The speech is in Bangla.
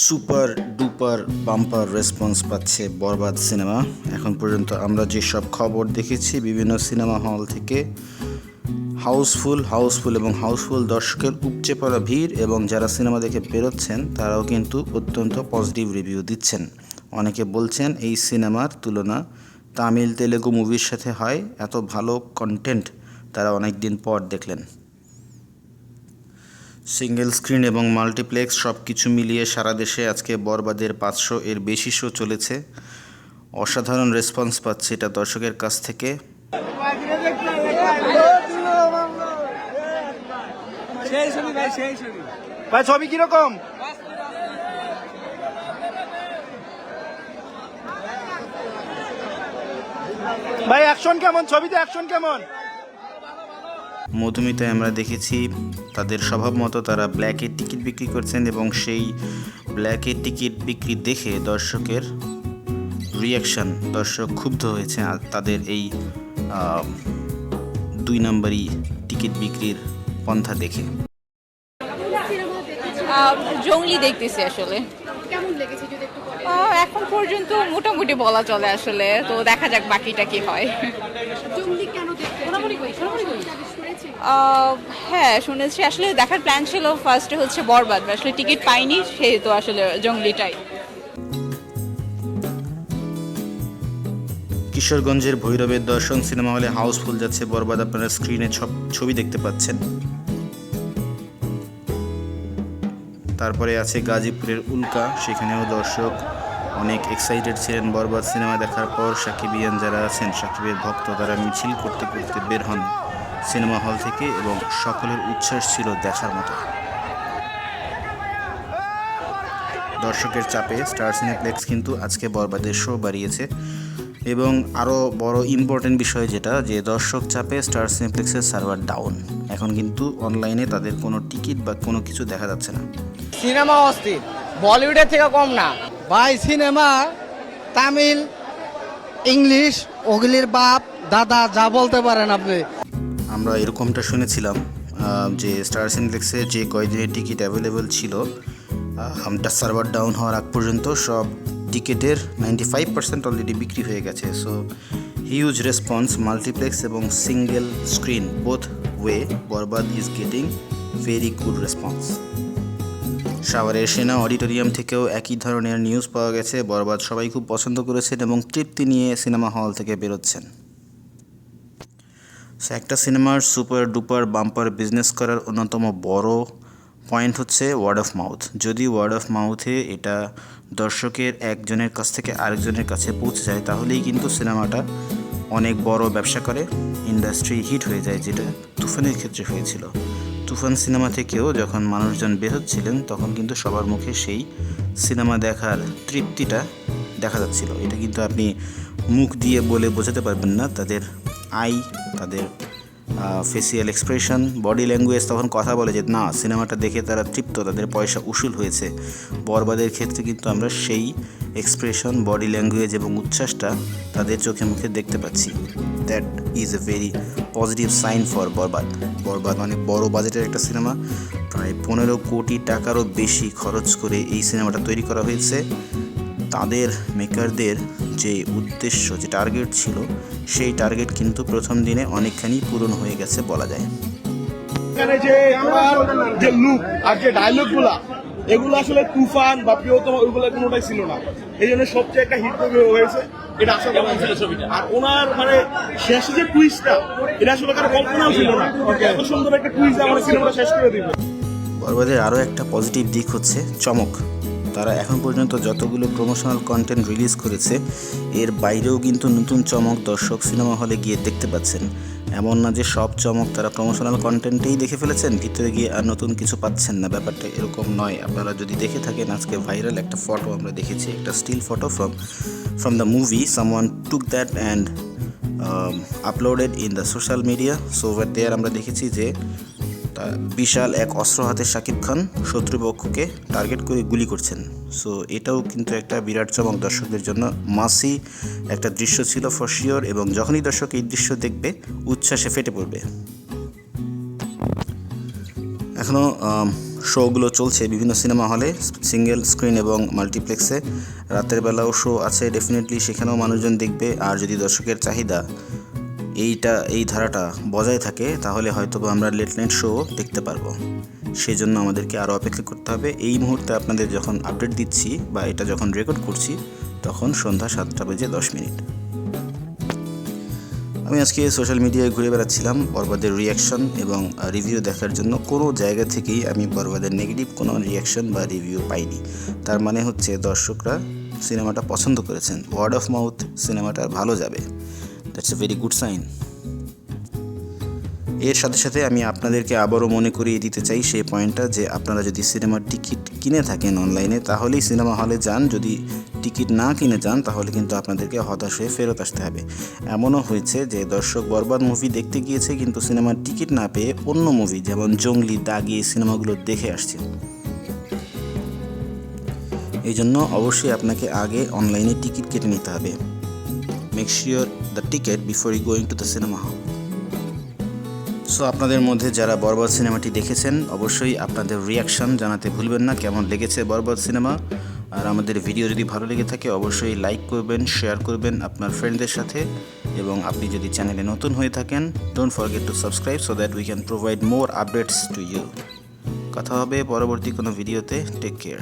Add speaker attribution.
Speaker 1: সুপার ডুপার বাম্পার রেসপন্স পাচ্ছে বরবাদ সিনেমা। এখন পর্যন্ত আমরা যেসব খবর দেখেছি বিভিন্ন সিনেমা হল থেকে হাউসফুল এবং হাউসফুল দর্শকের উপচে পড়া ভিড়, এবং যারা সিনেমা দেখে বেরোচ্ছেন তারাও কিন্তু অত্যন্ত পজিটিভ রিভিউ দিচ্ছেন। অনেকে বলছেন এই সিনেমার তুলনা তামিল তেলেগু মুভির সাথে হয়, এত ভালো কন্টেন্ট তারা অনেক দিন পর দেখলেন। সিঙ্গেল স্ক্রিন এবং মাল্টিপ্লেক্স সব কিছু মিলিয়ে সারা দেশে আজকে বরবাদের 500 এর বেশি শো চলেছে। অসাধারণ রেসপন্স পাচ্ছে এটা দর্শকের কাছ থেকে।
Speaker 2: ভাই ছবি কিরকম? ভাই অ্যাকশন কেমন? ছবিতে অ্যাকশন কেমন?
Speaker 1: মধুমিতায় আমরা দেখেছি তাদের স্বভাব মতো তারা ব্ল্যাকের টিকিট বিক্রি করছেন, এবং সেই ব্ল্যাকের টিকিট বিক্রি দেখে দর্শকের রিয়াকশন, দর্শক ক্ষুব্ধ হয়েছে আর তাদের এই 2 নম্বরই টিকিট বিক্রির পন্থা দেখে।
Speaker 3: জঙ্গলি দেখতেছি আসলে।
Speaker 4: কেমন লেগেছে যদি একটু বলেন?
Speaker 3: এখন পর্যন্ত মোটামুটি বলা চলে আসলে, তো দেখা যাক বাকিটা কি হয়।
Speaker 4: জঙ্গলি কেন দেখতে শুনেছি?
Speaker 3: হ্যাঁ শুনেছি, আসলে দেখার প্ল্যান ছিল ফার্স্টে হচ্ছে বরবাদ, আসলে টিকিট পাইনি, সেহেতু আসলে জঙ্গলিটাই।
Speaker 1: কিশোরগঞ্জের ভৈরবের দর্শন সিনেমা হলে হাউসফুল যাচ্ছে বরবাদ, আপনারা স্ক্রিনে ছবি দেখতে পাচ্ছেন। তারপরে আছে গাজীপুরের উল্কা, সেখানেও দর্শক অনেক এক্সাইটেড ছিলেন বরবাদ সিনেমা দেখার পর। সাকিবিয়ান যারা আছেন, সাকিবের ভক্ত, তারা মিছিল করতে করতে বের হন সিনেমা হল থেকে, এবং সকলের উচ্ছ্বাস ছিল দেখার মতো। দর্শকের চাপে স্টার সিনেপ্লেক্স কিন্তু আজকে বরবাদের শো বাড়িয়েছে, এবং আরও বড় ইম্পর্টেন্ট বিষয় যেটা, যে দর্শক চাপে স্টার সিনেপ্লেক্সের সার্ভার ডাউন। এখন কিন্তু অনলাইনে তাদের কোনো টিকিট বা কোনো কিছু দেখা যাচ্ছে না।
Speaker 5: সিনেমা অস্থির, বলিউডের থেকে কম না
Speaker 6: ভাই। সিনেমা তামিল, ইংলিশ, ওগুলির বাপ দাদা যা বলতে পারেন আপনি।
Speaker 1: আমরা এরকমটা শুনেছিলাম যে স্টার সিনেপ্লেক্সে যে কয়দিনের টিকিট অ্যাভেলেবেল ছিল, আমটা সার্ভার ডাউন হওয়ার আগ পর্যন্ত সব টিকিটের 95% অলরেডি বিক্রি হয়ে গেছে। সো হিউজ রেসপন্স, মাল্টিপ্লেক্স এবং single screen both way, Borbaad is getting very good response. সাভারের সেনা অডিটোরিয়াম থেকেও একই ধরনের নিউজ পাওয়া গেছে, বরবাদ সবাই খুব পছন্দ করেছেন এবং তৃপ্তি নিয়ে সিনেমা হল থেকে বেরোচ্ছেন। সো একটা সিনেমার সুপার ডুপার বাম্পার বিজনেস করার অন্যতম বড় পয়েন্ট হচ্ছে ওয়ার্ড অফ মাউথ। যদি ওয়ার্ড অফ মাউথে এটা দর্শকের একজনের কাছ থেকে আরেকজনের কাছে পৌঁছে যায়, তাহলেই কিন্তু সিনেমাটা অনেক বড় ব্যবসা করে, ইন্ডাস্ট্রি হিট হয়ে যায়, যেটা তুফানের ক্ষেত্রে হয়েছিল। তুফান সিনেমা থেকেও যখন মানুষজন বের হচ্ছিলেন, তখন কিন্তু সবার মুখে সেই সিনেমা দেখার তৃপ্তিটা দেখা যাচ্ছিল। এটা কিন্তু আপনি মুখ দিয়ে বলে বোঝাতে পারবেন না। তাদের আই, তাদের ফেসিয়াল এক্সপ্রেশন, বডি ল্যাঙ্গুয়েজ তখন কথা বলে যে না, সিনেমাটা দেখে তারা তৃপ্ত, তাদের পয়সা উসুল হয়েছে। বরবাদের ক্ষেত্রে কিন্তু আমরা সেই এক্সপ্রেশন, বডি ল্যাঙ্গুয়েজ এবং উচ্ছ্বাসটা তাদের চোখে মুখে দেখতে পাচ্ছি। That is a very positive sign for বরবাদ। বরবাদ অনেক বড় বাজেটের একটা সিনেমা, প্রায় 15 কোটি টাকারও বেশি খরচ করে এই সিনেমাটা তৈরি করা হয়েছে। তাদের মেকারদের যে উদ্দেশ্য, যে টার্গেট ছিল, সেই টার্গেট কিন্তু প্রথম দিনে অনেকখানি পূরণ হয়ে গেছে বলা যায়।
Speaker 2: এখানে যে আমার যে লুক আর যে ডায়লগগুলা, এগুলো আসলে তুফান বা প্রিয়তম ওইগুলো কোনোটাই ছিল না। এই জন্য সবচেয়ে একটা হিট মুভি হয়েছে, এটা আশা করা ছিল ছবিটা। আর ওনার মানে শেষে যে টুইস্টটা, এটা আসলে কারো কল্পনাও ছিল না, এত সুন্দর একটা টুইস্ট আমার সিনেমাটা শেষ করে দিবে।
Speaker 1: বরবাদের আরও একটা পজিটিভ দিক হচ্ছে চমক। তারা এখন পর্যন্ত যতগুলো প্রমোশনাল কন্টেন্ট রিলিজ করেছে, এর বাইরেও কিন্তু নতুন চমক দর্শক সিনেমা হলে গিয়ে দেখতে পাচ্ছেন। এমন না যে সব চমক তারা প্রমোশনাল কন্টেন্টেই দেখে ফেলেছেন, ভিতরে গিয়ে আর নতুন কিছু পাচ্ছেন না, ব্যাপারটা এরকম নয়। আপনারা যদি দেখে থাকেন, আজকে ভাইরাল একটা ফটো আমরা দেখেছি, একটা still photo from the movie. Someone took that and uploaded in the social media. So over there আমরা দেখেছি যে বিশাল এক অস্ত্র হাতে শাকিব খান শত্রুপক্ষকে টার্গেট করে গুলি করছেন। সো এটাও কিন্তু একটা বিরাট চমক দর্শকদের জন্য, মাসি একটা দৃশ্য ছিল ফর শিওর, এবং যখনই দর্শক এই দৃশ্য দেখবে উচ্ছ্বাসে ফেটে পড়বে। এখনও শোগুলো চলছে বিভিন্ন সিনেমা হলে, সিঙ্গেল স্ক্রিন এবং মাল্টিপ্লেক্সে। রাতের বেলাও শো আছে ডেফিনেটলি, সেখানেও মানুষজন দেখবে। আর যদি দর্শকের চাহিদা এই ধারাটা বজায় থাকে তাহলে হয়তো আমরা লেট নাইট শো দেখতে পারবো। সেই জন্য আমাদেরকে আরও অপেক্ষা করতে হবে। এই মুহূর্তে আপনাদের যখন আপডেট দিচ্ছি বা এটা যখন রেকর্ড করছি তখন সন্ধ্যা 7:10। আমি আজকে সোশ্যাল মিডিয়ায় ঘুরে বেড়াচ্ছিলাম বরবাদের রিয়াকশন এবং রিভিউ দেখার জন্য। কোনো জায়গা থেকেই আমি বরবাদের নেগেটিভ কোনো রিয়াকশন বা রিভিউ পাইনি। তার মানে হচ্ছে দর্শকরা সিনেমাটা পছন্দ করেছেন, ওয়ার্ড অফ মাউথ সিনেমাটা ভালো যাবে। That's a very good sign. এর সাথে সাথে আমি আপনাদেরকে আবারও মনে করিয়ে দিতে চাই সেই পয়েন্টটা যে আপনারা যদি সিনেমার টিকিট কিনে থাকেন অনলাইনে তাহলেই সিনেমা হলে যান। যদি টিকিট না কিনে যান তাহলে কিন্তু আপনাদেরকে হতাশ হয়ে ফেরত আসতে হবে। এমনও হয়েছে যে দর্শক বরবাদ মুভি দেখতে গিয়েছে কিন্তু সিনেমার টিকিট না পেয়ে অন্য মুভি যেমন জঙ্গলি, দাগি এই সিনেমাগুলো দেখে আসছে। এই জন্য অবশ্যই আপনাকে আগে অনলাইনে টিকিট কেটে নিতে হবে। Make sure the ticket before you going to the cinema hall. So আপনাদের মধ্যে যারা বরবাদ সিনেমাটি দেখেছেন অবশ্যই আপনাদের রিয়াকশন জানাতে ভুলবেন না, কেমন লেগেছে বরবাদ সিনেমা। আর আমাদের ভিডিও যদি ভালো লেগে থাকে অবশ্যই লাইক করবেন, শেয়ার করবেন আপনার ফ্রেন্ডদের সাথে। এবং আপনি যদি চ্যানেলে নতুন হয়ে থাকেন don't forget to subscribe so that we can provide more updates to you. কথা হবে পরবর্তী কোনো ভিডিওতে। Take care.